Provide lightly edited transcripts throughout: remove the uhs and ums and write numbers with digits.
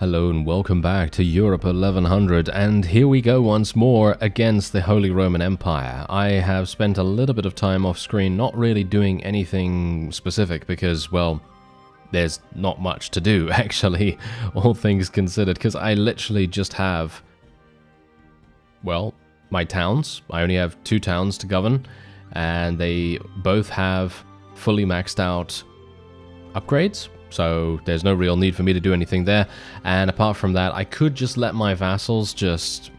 Hello and welcome back to Europe 1100, and here we go once more against the Holy Roman Empire. I have spent a little bit of time off screen not really doing anything specific because, well, there's not much to do actually, all things considered, because I literally just have, well, my towns. I only have 2 towns to govern, and they both have fully maxed out upgrades. So there's no real need for me to do anything there. And apart from that, I could just let my vassals just,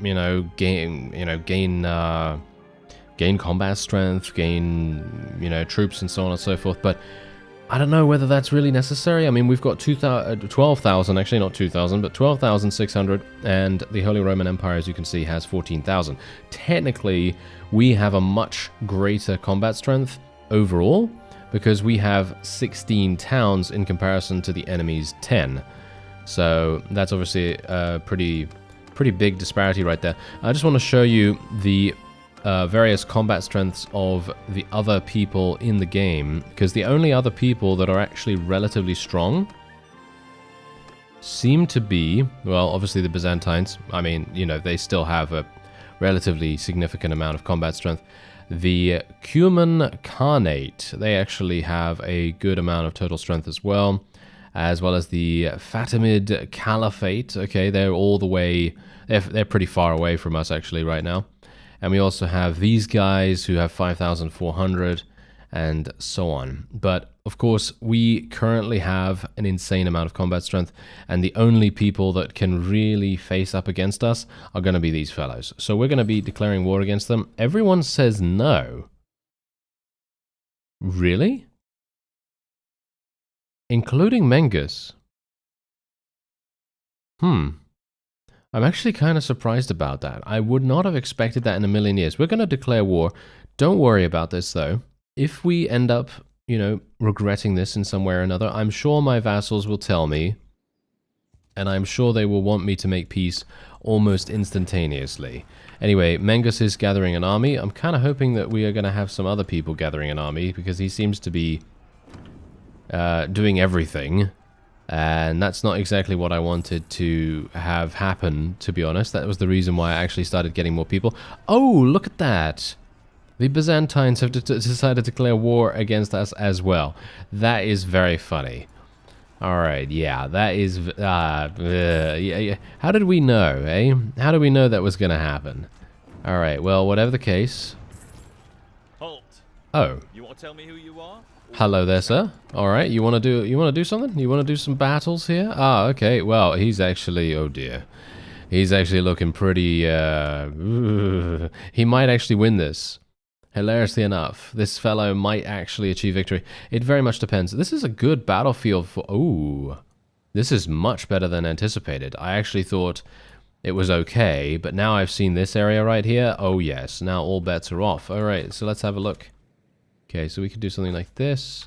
gain combat strength, gain, troops and so on and so forth. But I don't know whether that's really necessary. I mean, we've got 12,000, actually not 2,000, but 12,600, and the Holy Roman Empire, as you can see, has 14,000. Technically, we have a much greater combat strength overall, because we have 16 towns in comparison to the enemy's 10. So that's obviously a pretty big disparity right there. I just want to show you the various combat strengths of the other people in the game, because the only other people that are actually relatively strong seem to be, well, obviously the Byzantines. I mean, they still have a relatively significant amount of combat strength. The Cuman Khanate, they actually have a good amount of total strength as well as the Fatimid Caliphate. Okay, they're all the way, they're pretty far away from us actually right now. And we also have these guys who have 5,400 and so on. But of course, we currently have an insane amount of combat strength, and the only people that can really face up against us are going to be these fellows. So we're going to be declaring war against them. Everyone says no. Really? Including Mengus. I'm actually kind of surprised about that. I would not have expected that in a million years. We're going to declare war. Don't worry about this, though. If we end up, regretting this in some way or another, I'm sure my vassals will tell me, and I'm sure they will want me to make peace almost instantaneously. Anyway, Mengus is gathering an army. I'm kind of hoping that we are going to have some other people gathering an army, because he seems to be doing everything, and that's not exactly what I wanted to have happen, to be honest. That was the reason why I actually started getting more people. Oh, look at that! The Byzantines have decided to declare war against us as well. That is very funny. Alright, yeah, that is... yeah. How did we know, eh? How did we know that was going to happen? Alright, well, whatever the case... Halt. Oh. You want to tell me who you are? Hello there, sir. Alright, you want to do something? You want to do some battles here? Ah, okay, well, he's actually... Oh, dear. He's actually looking pretty... He might actually win this. Hilariously enough, this fellow might actually achieve victory. It very much depends. This is a good battlefield for... Ooh. This is much better than anticipated. I actually thought it was okay, but now I've seen this area right here. Oh, yes. Now all bets are off. Alright, so let's have a look. Okay, so we could do something like this.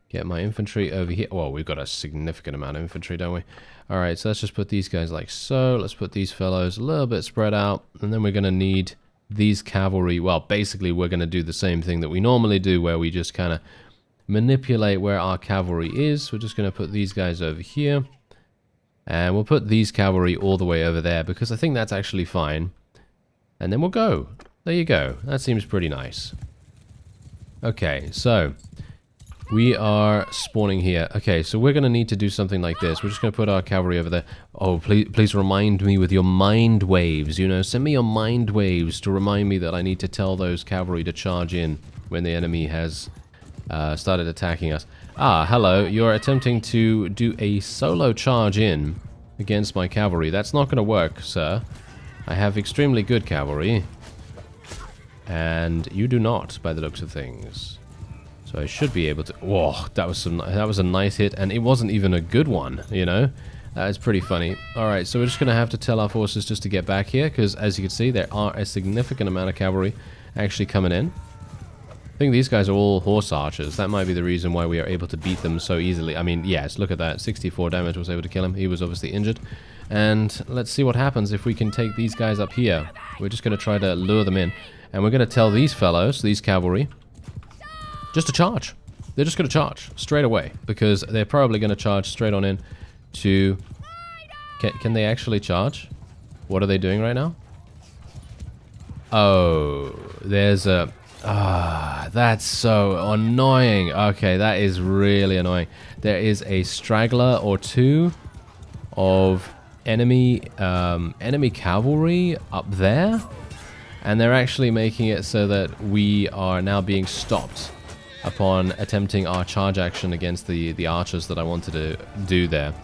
Get my infantry over here. Well, we've got a significant amount of infantry, don't we? Alright, so let's just put these guys like so. Let's put these fellows a little bit spread out. And then we're going to need... these cavalry. Well, basically we're going to do the same thing that we normally do, where we just kind of manipulate where our cavalry is. We're just going to put these guys over here, and we'll put these cavalry all the way over there, because I think that's actually fine. And then we'll go. There you go. That seems pretty nice. Okay, so we are spawning here. Okay, so we're going to need to do something like this. We're just going to put our cavalry over there. Oh, please remind me with your mind waves, send me your mind waves to remind me that I need to tell those cavalry to charge in when the enemy has started attacking us. Ah, hello. You're attempting to do a solo charge in against my cavalry. That's not going to work, sir. I have extremely good cavalry, and you do not, by the looks of things. So I should be able to... Whoa, that was a nice hit, and it wasn't even a good one, That is pretty funny. Alright, so we're just going to have to tell our forces just to get back here, because as you can see, there are a significant amount of cavalry actually coming in. I think these guys are all horse archers. That might be the reason why we are able to beat them so easily. I mean, yes, look at that. 64 damage was able to kill him. He was obviously injured. And let's see what happens if we can take these guys up here. We're just going to try to lure them in. And we're going to tell these fellows, these cavalry, just to charge. They're just going to charge straight away, because they're probably going to charge straight on in to Can they actually charge? What are they doing right now? Oh, there's a... that's so annoying. Okay, that is really annoying. There is a straggler or two of enemy cavalry up there, and they're actually making it so that we are now being stopped upon attempting our charge action against the archers that I wanted to do there.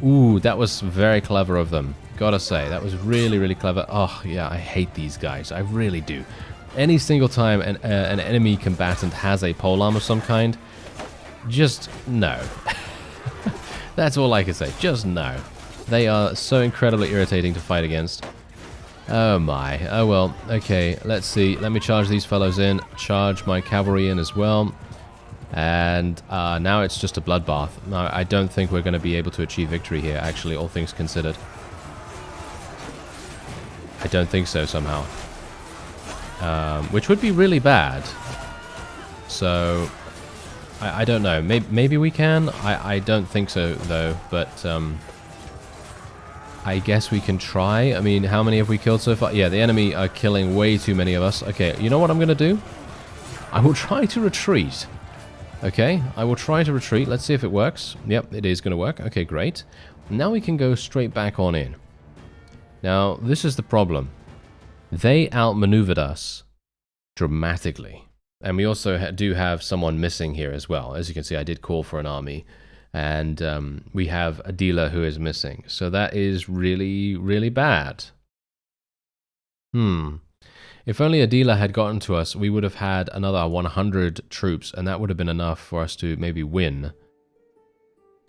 Ooh, that was very clever of them. Gotta say, that was really, really clever. Oh, yeah, I hate these guys. I really do. Any single time an enemy combatant has a polearm of some kind, just no. That's all I can say. Just no. They are so incredibly irritating to fight against. Oh my. Oh well. Okay, let's see. Let me charge these fellows in. Charge my cavalry in as well. And now it's just a bloodbath. No, I don't think we're going to be able to achieve victory here, actually, all things considered. I don't think so, somehow. Which would be really bad. So, I don't know. Maybe we can. I don't think so, though. But, I guess we can try. I mean, how many have we killed so far? Yeah, the enemy are killing way too many of us. Okay, you know what I'm going to do? I will try to retreat. Okay, I will try to retreat. Let's see if it works. Yep, it is going to work. Okay, great. Now we can go straight back on in. Now, this is the problem. They outmaneuvered us dramatically. And we also do have someone missing here as well. As you can see, I did call for an army. And we have a dealer who is missing. So that is really, really bad. If only a dealer had gotten to us, we would have had another 100 troops, and that would have been enough for us to maybe win.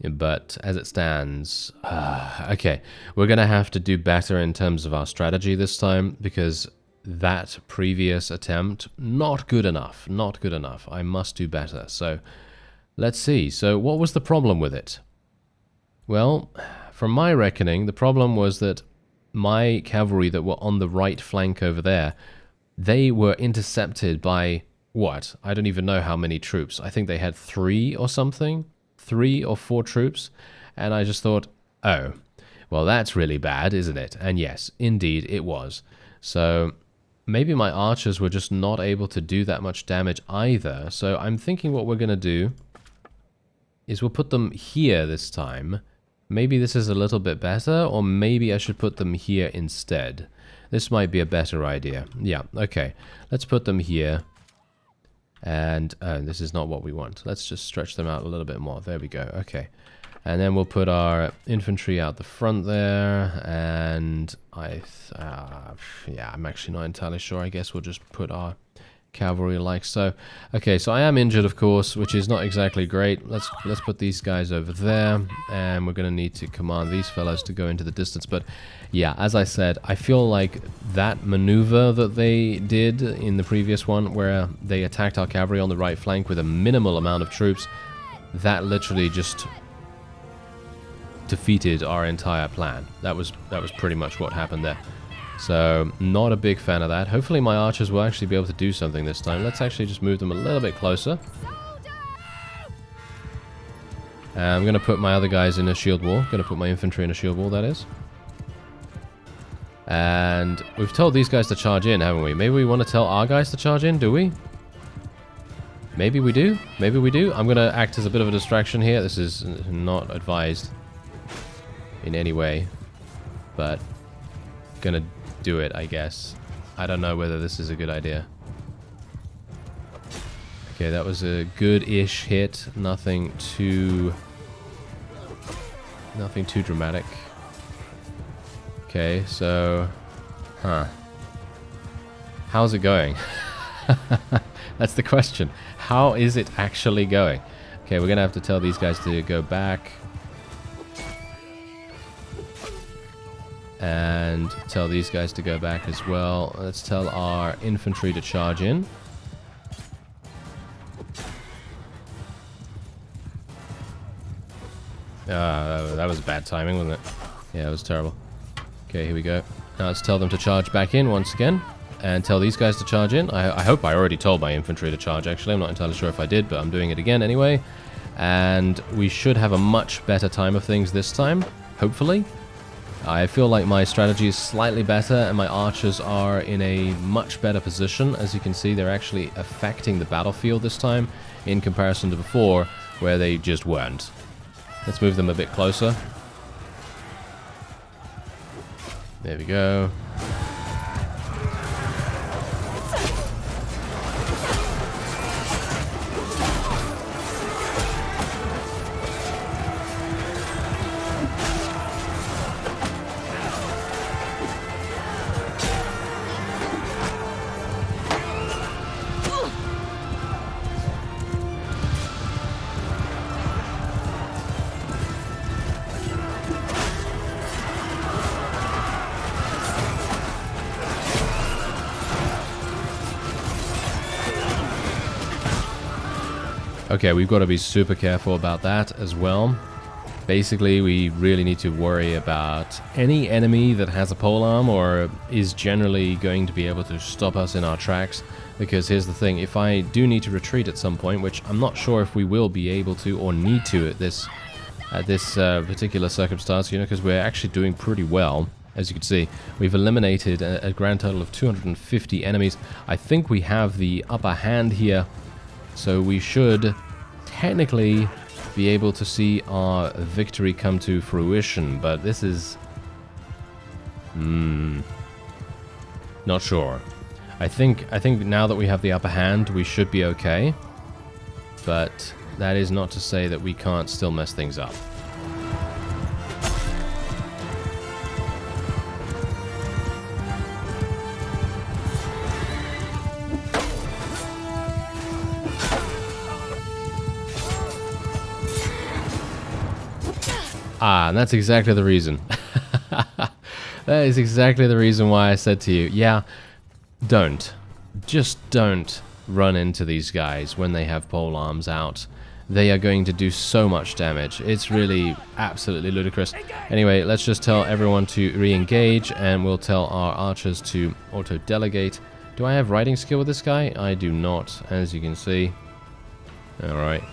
But as it stands, okay, we're going to have to do better in terms of our strategy this time, because that previous attempt, not good enough, not good enough. I must do better. So let's see. So what was the problem with it? Well, from my reckoning, the problem was that my cavalry that were on the right flank over there, they were intercepted by, what? I don't even know how many troops. I think they had 3 or something. 3 or 4 troops. And I just thought, oh, well, that's really bad, isn't it? And yes, indeed, it was. So maybe my archers were just not able to do that much damage either. So I'm thinking what we're going to do is we'll put them here this time. Maybe this is a little bit better, or maybe I should put them here instead. This might be a better idea. Yeah, okay. Let's put them here. And this is not what we want. Let's just stretch them out a little bit more. There we go. Okay. And then we'll put our infantry out the front there. And yeah, I'm actually not entirely sure. I guess we'll just put our cavalry like so. Okay, so I am injured, of course, which is not exactly great. Let's put these guys over there, and we're going to need to command these fellows to go into the distance. But yeah, as I said, I feel like that maneuver that they did in the previous one, where they attacked our cavalry on the right flank with a minimal amount of troops, that literally just defeated our entire plan. That was pretty much what happened there. So, not a big fan of that. Hopefully my archers will actually be able to do something this time. Let's actually just move them a little bit closer. I'm going to put my other guys in a shield wall. Going to put my infantry in a shield wall, that is. And we've told these guys to charge in, haven't we? Maybe we want to tell our guys to charge in, do we? Maybe we do. Maybe we do. I'm going to act as a bit of a distraction here. This is not advised in any way. But going to do it, I guess. I don't know whether this is a good idea. Okay, that was a good-ish hit. Nothing too dramatic. Okay, so how's it going? That's the question. How is it actually going? Okay, we're gonna have to tell these guys to go back. And tell these guys to go back as well. Let's tell our infantry to charge in. That was bad timing, wasn't it? Yeah, it was terrible. Okay, here we go. Now let's tell them to charge back in once again. And tell these guys to charge in. I hope I already told my infantry to charge, actually. I'm not entirely sure if I did, but I'm doing it again anyway. And we should have a much better time of things this time, hopefully. I feel like my strategy is slightly better and my archers are in a much better position. As you can see, they're actually affecting the battlefield this time in comparison to before, where they just weren't. Let's move them a bit closer. There we go. Okay, we've got to be super careful about that as well. Basically, we really need to worry about any enemy that has a polearm or is generally going to be able to stop us in our tracks. Because here's the thing, if I do need to retreat at some point, which I'm not sure if we will be able to or need to at this particular circumstance, you know, because we're actually doing pretty well. As you can see, we've eliminated a grand total of 250 enemies. I think we have the upper hand here. So we should technically be able to see our victory come to fruition, but this is... not sure. I think now that we have the upper hand, we should be okay. But that is not to say that we can't still mess things up. Ah, and that's exactly the reason. That is exactly the reason why I said to you, yeah, just don't run into these guys when they have pole arms out. They are going to do so much damage. It's really absolutely ludicrous. Anyway, let's just tell everyone to re-engage, and we'll tell our archers to auto-delegate. Do I have riding skill with this guy? I do not, as you can see. Alright.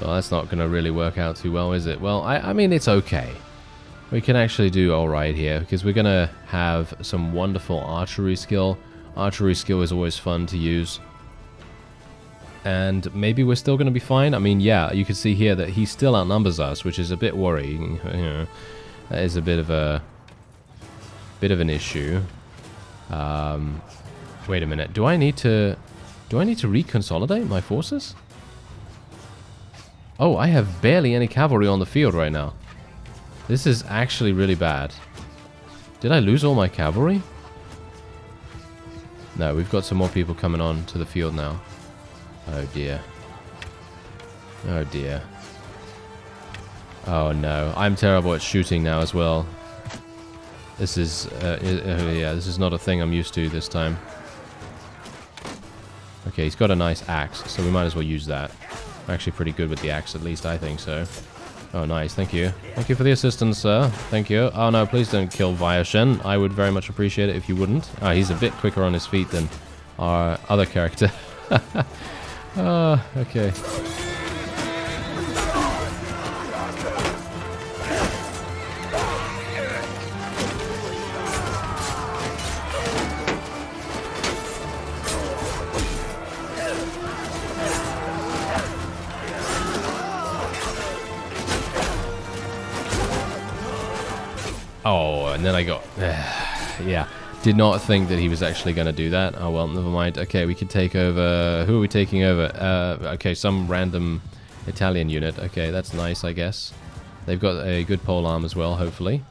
Well, that's not going to really work out too well, is it? Well, I mean, it's okay. We can actually do alright here, because we're going to have some wonderful archery skill. Archery skill is always fun to use. And maybe we're still going to be fine. I mean, yeah, you can see here that he still outnumbers us, which is a bit worrying. You know, that is a bit of an issue. Wait a minute. Do I need to reconsolidate my forces? Oh, I have barely any cavalry on the field right now. This is actually really bad. Did I lose all my cavalry? No, we've got some more people coming on to the field now. Oh dear. Oh dear. Oh no, I'm terrible at shooting now as well. This is, yeah, this is not a thing I'm used to this time. Okay, he's got a nice axe, so we might as well use that. I'm actually pretty good with the axe, at least I think so. Oh, nice, thank you. Thank you for the assistance, sir. Thank you. Oh no, please don't kill Viashen. I would very much appreciate it if you wouldn't. Ah, he's a bit quicker on his feet than our other character. Okay. Oh, and then I got... yeah. Did not think that he was actually going to do that. Oh, well, never mind. Okay, we could take over... Who are we taking over? Okay, some random Italian unit. Okay, that's nice, I guess. They've got a good polearm as well, hopefully.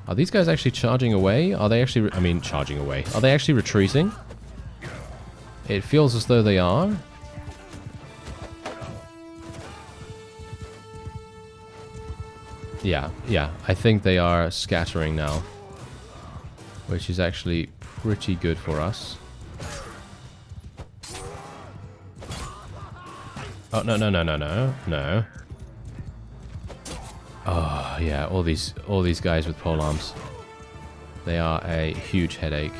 Are these guys actually charging away? Are they actually... I mean, charging away. Are they actually retreating? It feels as though they are. Yeah, I think they are scattering now, which is actually pretty good for us. Oh, no. Oh, yeah, all these guys with polearms. They are a huge headache.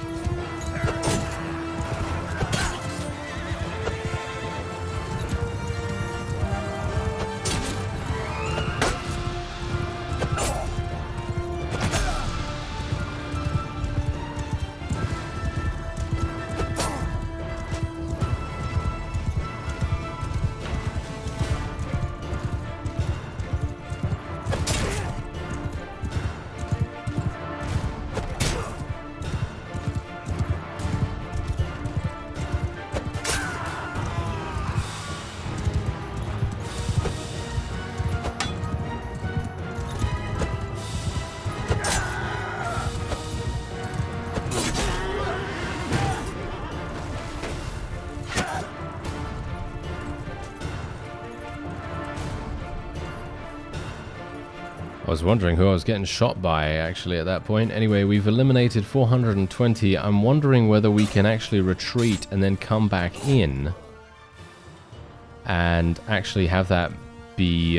I was wondering who I was getting shot by, actually, at that point. Anyway, we've eliminated 420. I'm wondering whether we can actually retreat and then come back in and actually have that be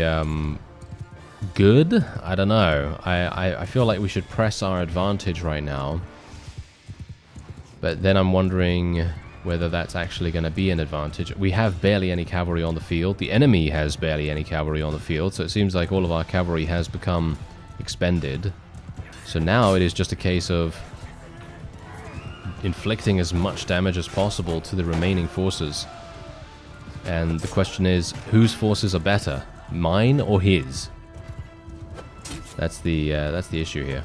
good. I don't know. I feel like we should press our advantage right now. But then I'm wondering whether that's actually going to be an advantage. We have barely any cavalry on the field. The enemy has barely any cavalry on the field, so it seems like all of our cavalry has become expended. So now it is just a case of inflicting as much damage as possible to the remaining forces. And the question is, whose forces are better? Mine or his? That's the issue here.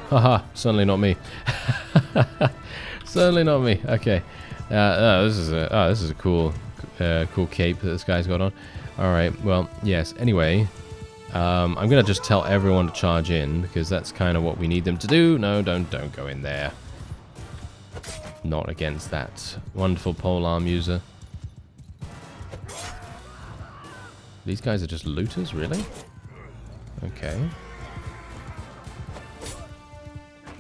Haha, certainly not me. Certainly not me. Okay. This is a cool cape that this guy's got on. All right. Well, yes. Anyway, I'm gonna just tell everyone to charge in because that's kind of what we need them to do. No, don't go in there. Not against that wonderful polearm user. These guys are just looters, really? Okay.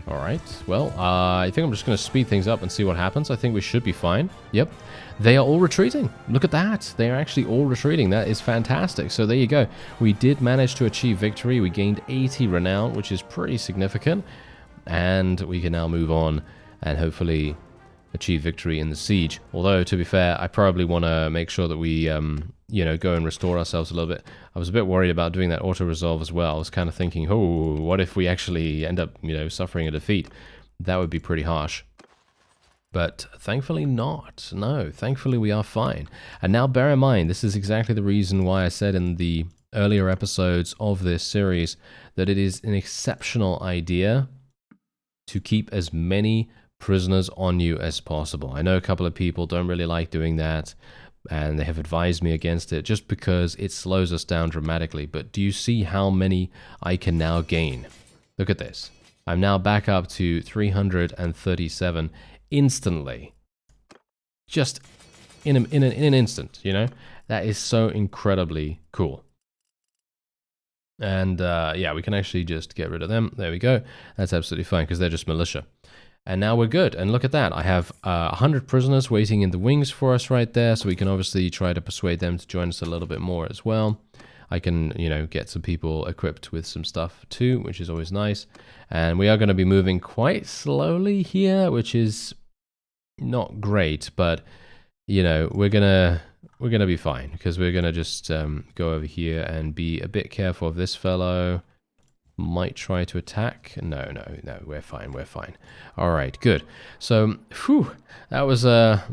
Alright, well, I think I'm just going to speed things up and see what happens. I think we should be fine. Yep, they are all retreating. Look at that. They are actually all retreating. That is fantastic. So there you go. We did manage to achieve victory. We gained 80 renown, which is pretty significant. And we can now move on and hopefully achieve victory in the siege. Although, to be fair, I probably want to make sure that we, you know, go and restore ourselves a little bit. I was a bit worried about doing that auto-resolve as well. I was kind of thinking, oh, what if we actually end up, you know, suffering a defeat? That would be pretty harsh. But thankfully not. No, thankfully we are fine. And now bear in mind, this is exactly the reason why I said in the earlier episodes of this series that it is an exceptional idea to keep as many prisoners on you as possible. I know a couple of people don't really like doing that, and they have advised me against it just because it slows us down dramatically. But do you see how many I can now gain? Look at this. I'm now back up to 337 instantly. Just in an instant, you know? That is so incredibly cool. And yeah, we can actually just get rid of them. There we go. That's absolutely fine because they're just militia. And now we're good. And look at that. I have 100 prisoners waiting in the wings for us right there. So we can obviously try to persuade them to join us a little bit more as well. I can, you know, get some people equipped with some stuff too, which is always nice. And we are going to be moving quite slowly here, which is not great. But, you know, we're gonna be fine because we're going to just go over here and be a bit careful of this fellow. Might try to attack. No, we're fine. All right, good. So, whew, that was I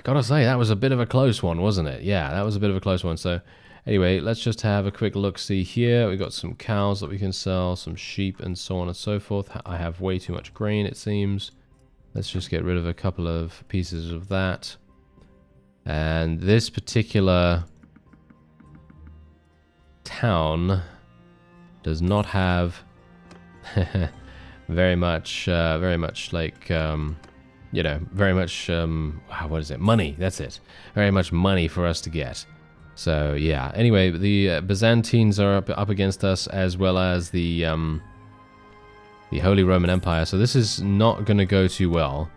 gotta say, that was a bit of a close one, wasn't it? Yeah, that was a bit of a close one. So, anyway, let's just have a quick look-see here. We got some cows that we can sell, some sheep, and so on and so forth. I have way too much grain, it seems. Let's just get rid of a couple of pieces of that. And this particular town does not have very much like, you know, very much, what is it? Money, that's it. Very much money for us to get. So, yeah. Anyway, the Byzantines are up against us, as well as the Holy Roman Empire. So this is not going to go too well,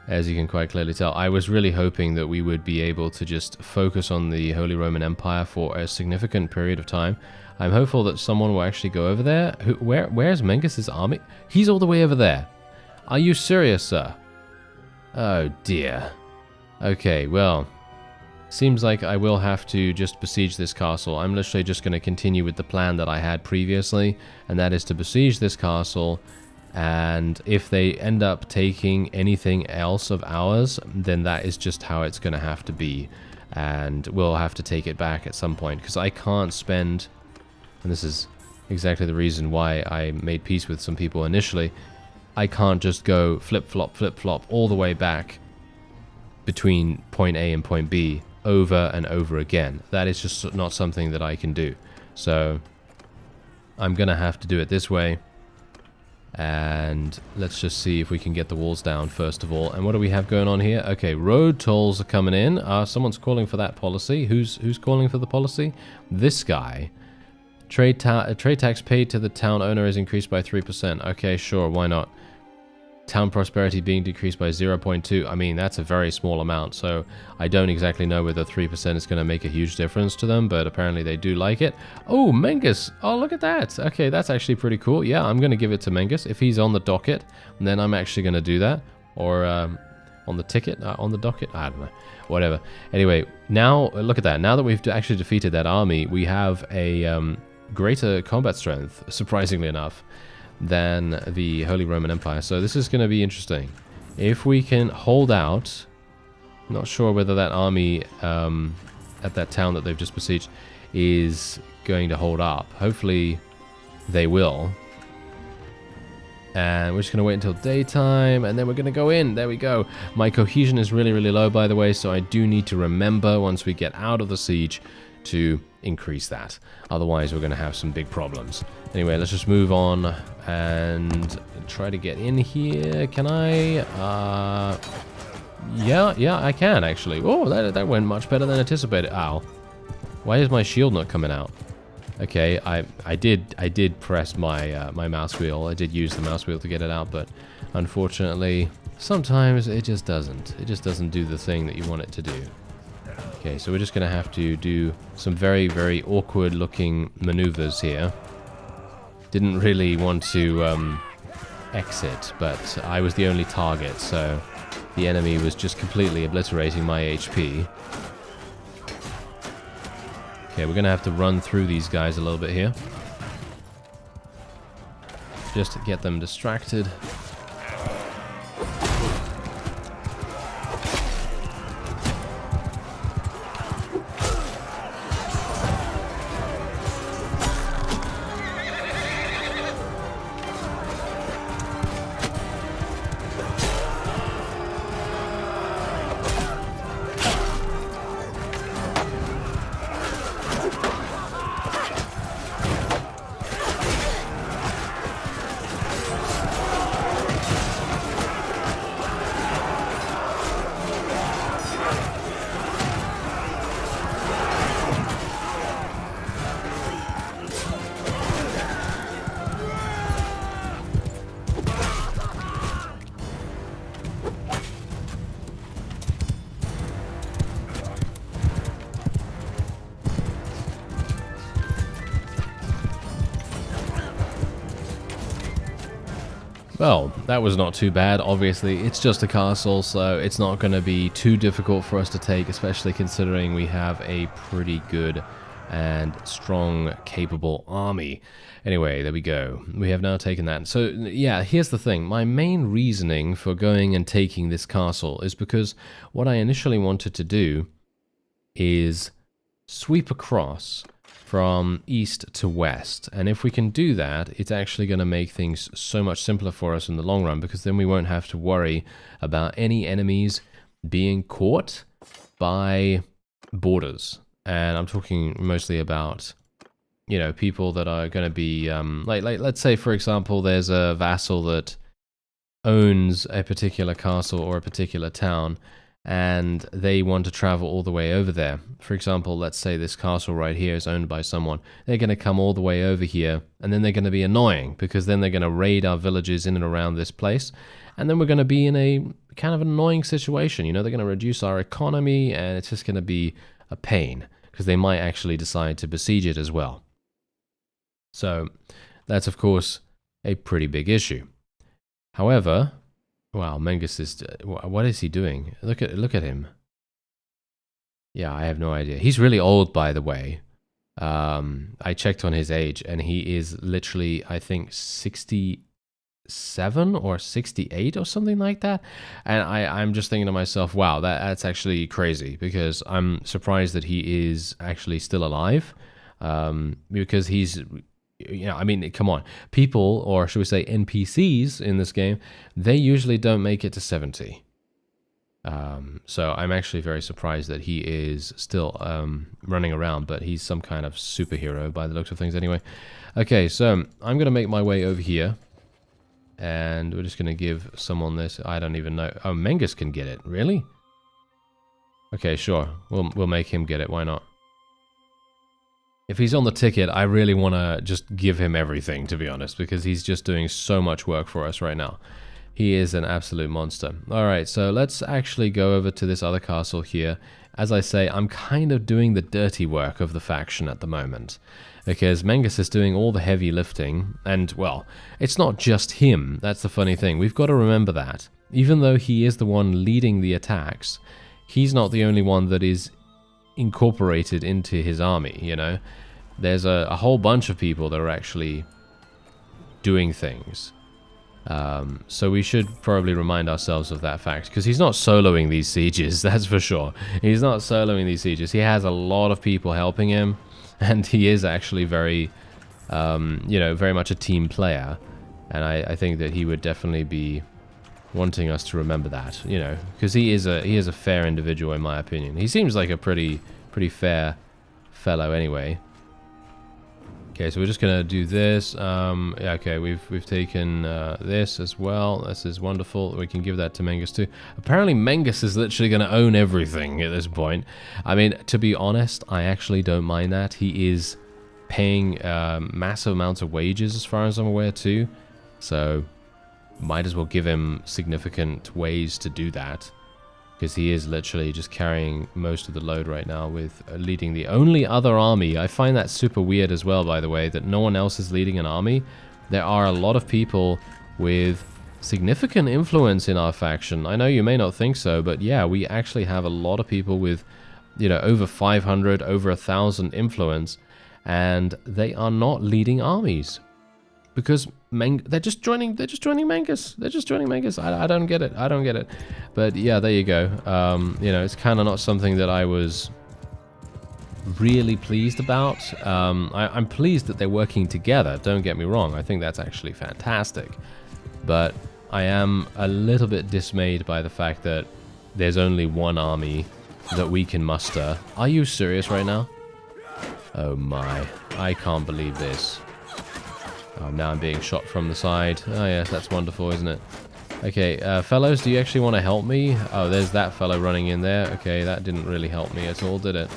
as you can quite clearly tell. I was really hoping that we would be able to just focus on the Holy Roman Empire for a significant period of time. I'm hopeful that someone will actually go over there. Where's Mengus's army? He's all the way over there. Are you serious, sir? Oh, dear. Okay, well, seems like I will have to just besiege this castle. I'm literally just going to continue with the plan that I had previously, and that is to besiege this castle, and if they end up taking anything else of ours, then that is just how it's going to have to be, and we'll have to take it back at some point, because I can't spend, and this is exactly the reason why I made peace with some people initially, I can't just go flip-flop all the way back between point A and point B over and over again. That is just not something that I can do. So I'm going to have to do it this way. And let's just see if we can get the walls down first of all. And what do we have going on here? Okay, road tolls are coming in. Someone's calling for that policy. Who's calling for the policy? This guy. Trade tax paid to the town owner is increased by 3%. Okay, sure, why not? Town prosperity being decreased by 0.2. I mean, that's a very small amount, so I don't exactly know whether 3% is going to make a huge difference to them, but apparently they do like it. Oh, Mengus! Oh, look at that! Okay, that's actually pretty cool. Yeah, I'm going to give it to Mengus. If he's on the docket, then I'm actually going to do that. Or on the ticket, on the docket, I don't know. Whatever. Anyway, now, look at that. Now that we've actually defeated that army, we have a greater combat strength, surprisingly enough, than the Holy Roman Empire. So this is going to be interesting. If we can hold out, not sure whether that army at that town that they've just besieged is going to hold up. Hopefully they will. And we're just going to wait until daytime, and then we're going to go in. There we go. My cohesion is really, really low, by the way, so I do need to remember once we get out of the siege to increase that. Otherwise, we're going to have some big problems. Anyway, let's just move on and try to get in here. Can I? Yeah, I can, actually. Oh, that went much better than anticipated. Ow. Why is my shield not coming out? Okay, I did press my my mouse wheel. I did use the mouse wheel to get it out, but unfortunately, sometimes it just doesn't. It just doesn't do the thing that you want it to do. Okay, so we're just going to have to do some very, very awkward looking maneuvers here. Didn't really want to exit, but I was the only target, so the enemy was just completely obliterating my HP. Okay, we're going to have to run through these guys a little bit here. Just to get them distracted. Well, that was not too bad. Obviously, it's just a castle, so it's not going to be too difficult for us to take, especially considering we have a pretty good and strong, capable army. Anyway, there we go. We have now taken that. So, yeah, here's the thing. My main reasoning for going and taking this castle is because what I initially wanted to do is sweep across from east to west, and if we can do that, it's actually going to make things so much simpler for us in the long run, because then we won't have to worry about any enemies being caught by borders. And I'm talking mostly about, you know, people that are going to be like let's say, for example, there's a vassal that owns a particular castle or a particular town, and they want to travel all the way over there. For example, let's say this castle right here is owned by someone. They're going to come all the way over here, and then they're going to be annoying, because then they're going to raid our villages in and around this place, and then we're going to be in a kind of an annoying situation. You know, they're going to reduce our economy, and it's just going to be a pain, because they might actually decide to besiege it as well. So that's, of course, a pretty big issue. However, wow, Mengus is... what is he doing? Look at him. Yeah, I have no idea. He's really old, by the way. I checked on his age, and he is literally, I think, 67 or 68 or something like that. And I'm just thinking to myself, wow, that's actually crazy, because I'm surprised that he is actually still alive. Because he's... You know, I mean, come on. People, or should we say NPCs in this game, they usually don't make it to 70. So I'm actually very surprised that he is still running around, but he's some kind of superhero by the looks of things anyway. Okay, so I'm going to make my way over here. And we're just going to give someone this. I don't even know. Oh, Mengus can get it. Really? Okay, sure. We'll make him get it. Why not? If he's on the ticket, I really want to just give him everything, to be honest, because he's just doing so much work for us right now. He is an absolute monster. Alright, so let's actually go over to this other castle here. As I say, I'm kind of doing the dirty work of the faction at the moment, because Mengus is doing all the heavy lifting, and, well, it's not just him. That's the funny thing. We've got to remember that. Even though he is the one leading the attacks, he's not the only one that is incorporated into his army, you know? There's a whole bunch of people that are actually doing things. So we should probably remind ourselves of that fact, because he's not soloing these sieges, that's for sure. He's not soloing these sieges. He has a lot of people helping him, and he is actually very, you know, very much a team player. And I think that he would definitely be wanting us to remember that, you know, because he is a fair individual in my opinion. He seems like a pretty fair fellow anyway. Okay, so we're just gonna do this. Yeah, okay, we've taken this as well. This is wonderful. We can give that to Mengus too. Apparently Mengus is literally gonna own everything at this point. I mean, to be honest, I actually don't mind that. He is paying massive amounts of wages as far as I'm aware too. So might as well give him significant ways to do that, because he is literally just carrying most of the load right now with leading the only other army. I find that super weird as well, by the way, that no one else is leading an army. There are a lot of people with significant influence in our faction. I know you may not think so, but yeah, we actually have a lot of people with, you know, over 500, over 1,000 influence, and they are not leading armies. Because they're just joining Mengus. They're just joining Mengus. I don't get it. I don't get it. But yeah, there you go. You know, it's kind of not something that I was really pleased about. I'm pleased that they're working together. Don't get me wrong. I think that's actually fantastic. But I am a little bit dismayed by the fact that there's only one army that we can muster. Are you serious right now? Oh my. I can't believe this. Oh, now I'm being shot from the side. Oh yes, that's wonderful, isn't it? Okay, fellows, do you actually want to help me? Oh, there's that fellow running in there. Okay, that didn't really help me at all, did it?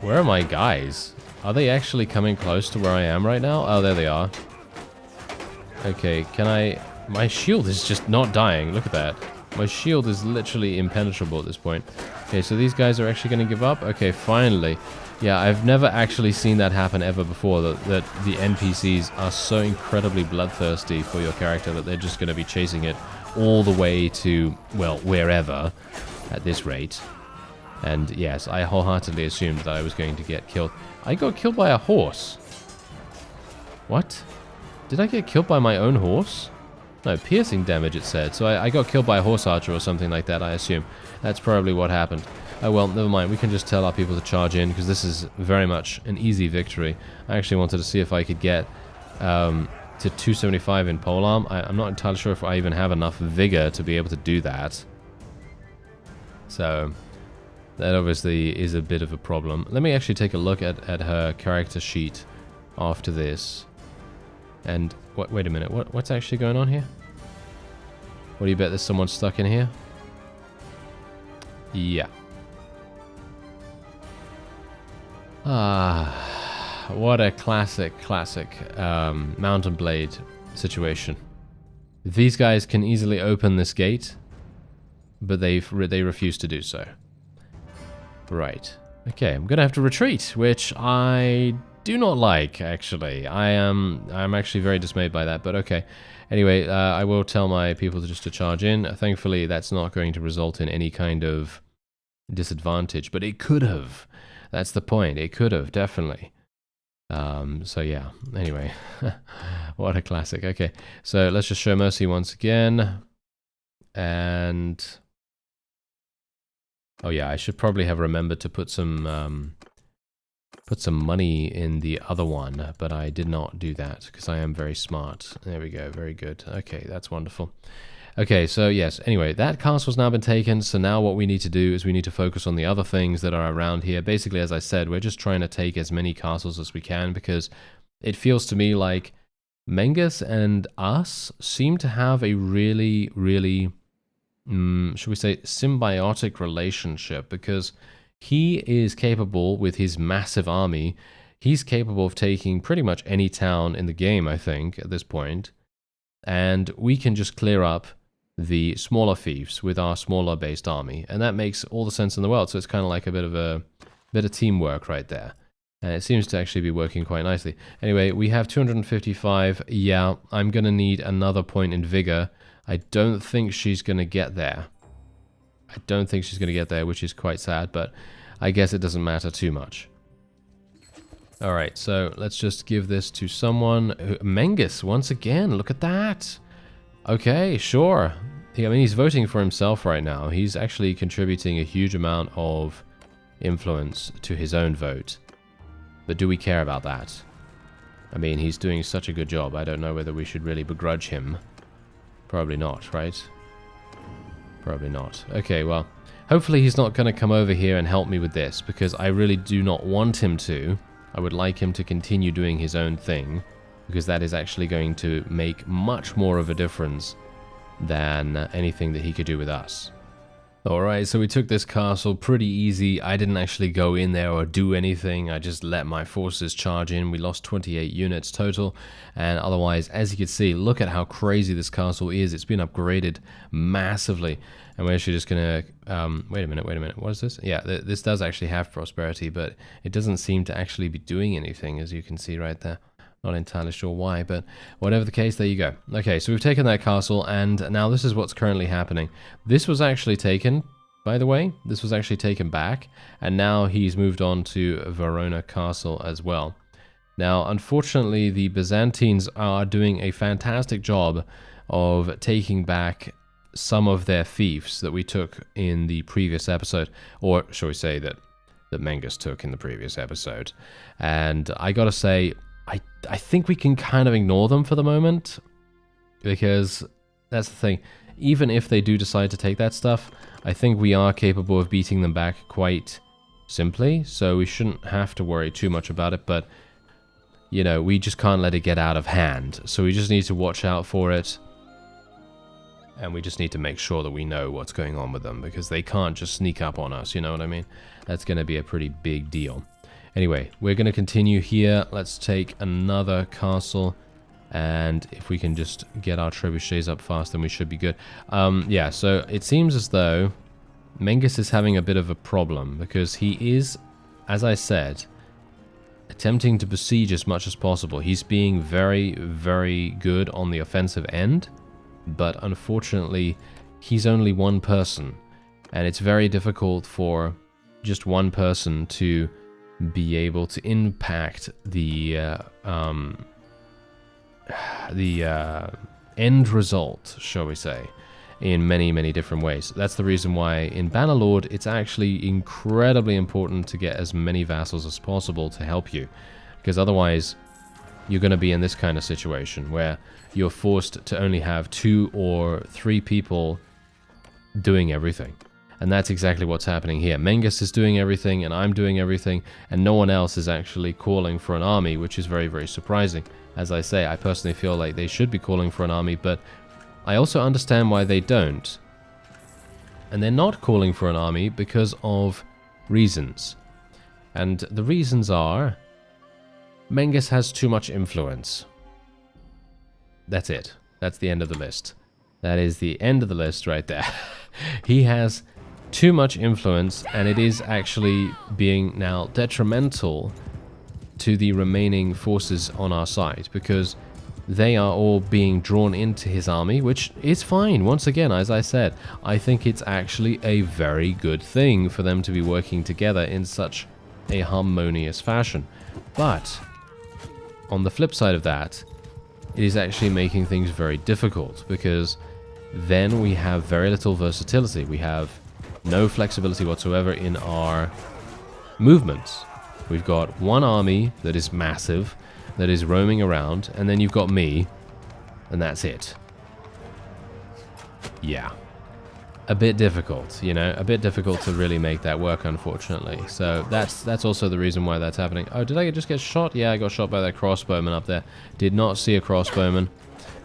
Where are my guys? Are they actually coming close to where I am right now? Oh, there they are. Okay, can I... My shield is just not dying. Look at that. My shield is literally impenetrable at this point. Okay, so these guys are actually going to give up? Okay, finally. Yeah, I've never actually seen that happen ever before, that the NPCs are so incredibly bloodthirsty for your character that they're just going to be chasing it all the way to, well, wherever at this rate. And yes, I wholeheartedly assumed that I was going to get killed. I got killed by a horse. What? Did I get killed by my own horse? No, piercing damage it said. So I got killed by a horse archer or something like that, I assume. That's probably what happened. Oh well, never mind. We can just tell our people to charge in, because this is very much an easy victory. I actually wanted to see if I could get to 275 in polearm. I'm not entirely sure if I even have enough vigor to be able to do that. So that obviously is a bit of a problem. Let me actually take a look at her character sheet after this. And wait a minute, what's actually going on here? What do you bet there's someone stuck in here? Yeah. Ah, what a classic Mount and Blade situation. These guys can easily open this gate, but they refuse to do so. Right. Okay, I'm gonna have to retreat, which I do not like, actually. I'm actually very dismayed by that, but okay. Anyway, I will tell my people to charge in. Thankfully, that's not going to result in any kind of disadvantage, but it could have. That's the point. It could have, definitely. So yeah, anyway. What a classic. Okay, so let's just show mercy once again. And... oh yeah, I should probably have remembered to put some money in the other one, but I did not do that because I am very smart. There we go, very good. Okay, that's wonderful. Okay, so yes, anyway, that castle's now been taken, so now what we need to do is we need to focus on the other things that are around here. Basically, as I said, we're just trying to take as many castles as we can, because it feels to me like Mengus and us seem to have a really, really, should we say, symbiotic relationship, because he is capable, with his massive army, he's capable of taking pretty much any town in the game, I think, at this point. And we can just clear up the smaller fiefs with our smaller based army. And that makes all the sense in the world. So it's kind of like a bit of teamwork right there. And it seems to actually be working quite nicely. Anyway, we have 255. Yeah, I'm going to need another point in vigor. I don't think she's going to get there. I don't think she's going to get there, which is quite sad, but I guess it doesn't matter too much. Alright, so let's just give this to someone. Mengus, once again, look at that. Okay, sure. I mean, he's voting for himself right now. He's actually contributing a huge amount of influence to his own vote. But do we care about that? I mean, he's doing such a good job. I don't know whether we should really begrudge him. Probably not, right? Probably not. Okay, well, hopefully he's not going to come over here and help me with this, because I really do not want him to. I would like him to continue doing his own thing, because that is actually going to make much more of a difference than anything that he could do with us. Alright, so we took this castle pretty easy. I didn't actually go in there or do anything. I just let my forces charge in. We lost 28 units total. And otherwise, as you can see, look at how crazy this castle is. It's been upgraded massively. And we're actually just going to... wait a minute. What is this? Yeah, this does actually have prosperity, but it doesn't seem to actually be doing anything, as you can see right there. Not entirely sure why, but whatever the case, there you go. Okay, so we've taken that castle, and now this is what's currently happening. This was actually taken, by the way. This was actually taken back, and now he's moved on to Verona Castle as well. Now, unfortunately, the Byzantines are doing a fantastic job of taking back some of their fiefs that we took in the previous episode, or shall we say that Mengus took in the previous episode. And I gotta say, I think we can kind of ignore them for the moment, because that's the thing. Even if they do decide to take that stuff, I think we are capable of beating them back quite simply, so we shouldn't have to worry too much about it, but, you know, we just can't let it get out of hand. So we just need to watch out for it, and we just need to make sure that we know what's going on with them, because they can't just sneak up on us, you know what I mean? That's going to be a pretty big deal. Anyway, we're going to continue here. Let's take another castle, and if we can just get our trebuchets up fast, then we should be good. Yeah, so it seems as though Mengus is having a bit of a problem, because he is, as I said, attempting to besiege as much as possible. He's being very, very good on the offensive end, but unfortunately, he's only one person, and it's very difficult for just one person to be able to impact the end result, shall we say, in many, many different ways. That's the reason why in Bannerlord it's actually incredibly important to get as many vassals as possible to help you, because otherwise you're going to be in this kind of situation where you're forced to only have 2 or 3 people doing everything. And that's exactly what's happening here. Mengus is doing everything, and I'm doing everything, and no one else is actually calling for an army, which is very, very surprising. As I say, I personally feel like they should be calling for an army, but I also understand why they don't. And they're not calling for an army because of reasons. And the reasons are, Mengus has too much influence. That's it. That's the end of the list. That is the end of the list right there. He has too much influence, and it is actually being now detrimental to the remaining forces on our side, because they are all being drawn into his army, which is fine. Once again, as I said, I think it's actually a very good thing for them to be working together in such a harmonious fashion. But on the flip side of that, it is actually making things very difficult, because then we have very little versatility. We have no flexibility whatsoever in our movements. We've got one army that is massive, that is roaming around, and then you've got me, and that's it. Yeah. a bit difficult, you know, a bit difficult to really make that work, unfortunately. So that's also the reason why that's happening. Oh, did I just get shot? Yeah, I got shot by that crossbowman up there. Did not see a crossbowman.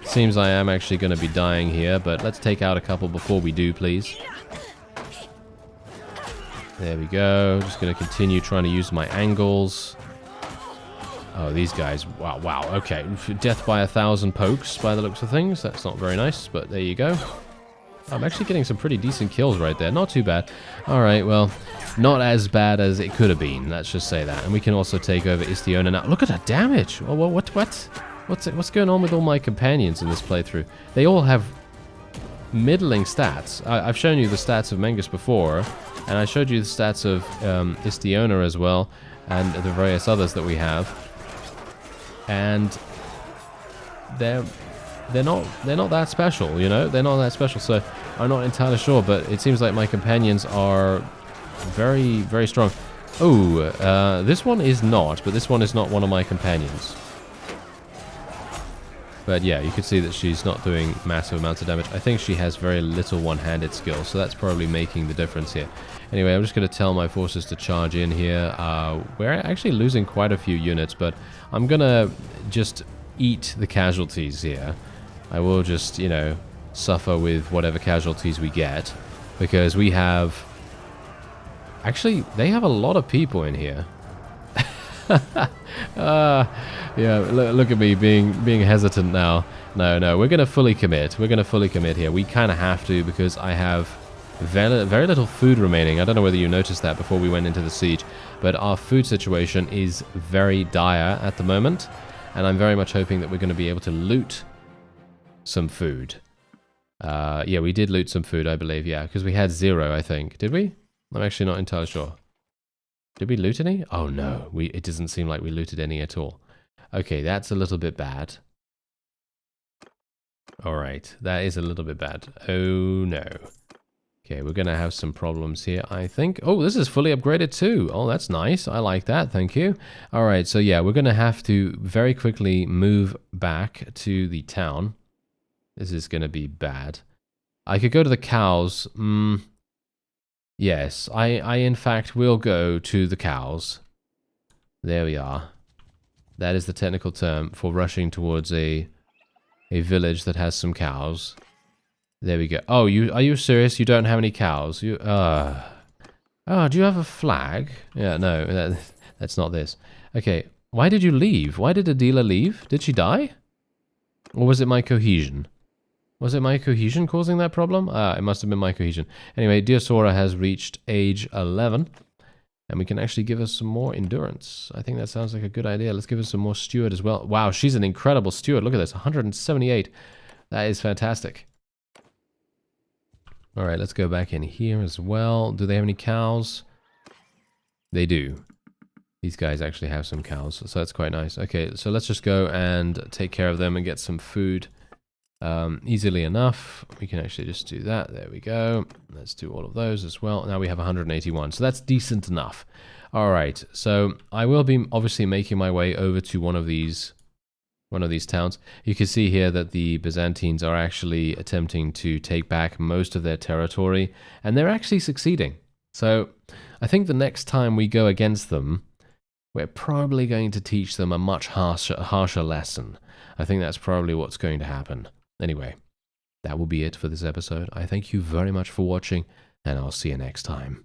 Seems I am actually going to be dying here, but let's take out a couple before we do, please. There we go. Just going to continue trying to use my angles. Oh, these guys. Wow, wow. Okay. Death by 1,000 pokes by the looks of things. That's not very nice, but there you go. I'm actually getting some pretty decent kills right there. Not too bad. Alright, well, not as bad as it could have been. Let's just say that. And we can also take over Istiona now. Look at that damage! Oh, what's going on with all my companions in this playthrough? They all have middling stats. I've shown you the stats of Mengus before, and I showed you the stats of Istiona as well, and the various others that we have. And they're not that special, you know? They're not that special, so I'm not entirely sure, but it seems like my companions are very, very strong. Oh, this one is not, but this one is not one of my companions. But yeah, you can see that she's not doing massive amounts of damage. I think she has very little one-handed skill, so that's probably making the difference here. Anyway, I'm just going to tell my forces to charge in here. We're actually losing quite a few units, but I'm going to just eat the casualties here. I will just, you know, suffer with whatever casualties we get, because we have... Actually, they have a lot of people in here. Yeah, look at me being hesitant now. No, we're going to fully commit. We're going to fully commit here. We kind of have to, because I have very little food remaining. I don't know whether you noticed that before we went into the siege, but our food situation is very dire at the moment, and I'm very much hoping that we're going to be able to loot some food. Yeah, we did loot some food, I believe, yeah, because we had 0, I think. Did we? I'm actually not entirely sure. Did we loot any? Oh no, it doesn't seem like we looted any at all. Okay, that's a little bit bad. Alright, that is a little bit bad. Oh no. Okay, we're going to have some problems here, I think. Oh, this is fully upgraded too. Oh, that's nice. I like that. Thank you. Alright, so yeah, we're going to have to very quickly move back to the town. This is going to be bad. I could go to the cows. Yes, I in fact will go to the cows. There we are. That is the technical term for rushing towards a village that has some cows. There we go. Oh, are you serious? You don't have any cows? Oh, do you have a flag? Yeah, no, that's not this. Okay, why did you leave? Why did the dealer leave? Did she die? Or was it my cohesion? Was it my cohesion causing that problem? It must have been my cohesion. Anyway, Diosora has reached age 11. And we can actually give her some more endurance. I think that sounds like a good idea. Let's give her some more steward as well. Wow, she's an incredible steward. Look at this, 178. That is fantastic. All right, let's go back in here as well. Do they have any cows? They do. These guys actually have some cows, so that's quite nice. Okay, so let's just go and take care of them and get some food. Easily enough. We can actually just do that. There we go. Let's do all of those as well. Now we have 181, so that's decent enough. All right, so I will be obviously making my way over to one of these towns. You can see here that the Byzantines are actually attempting to take back most of their territory, and they're actually succeeding. So I think the next time we go against them, we're probably going to teach them a much harsher lesson. I think that's probably what's going to happen. Anyway, that will be it for this episode. I thank you very much for watching, and I'll see you next time.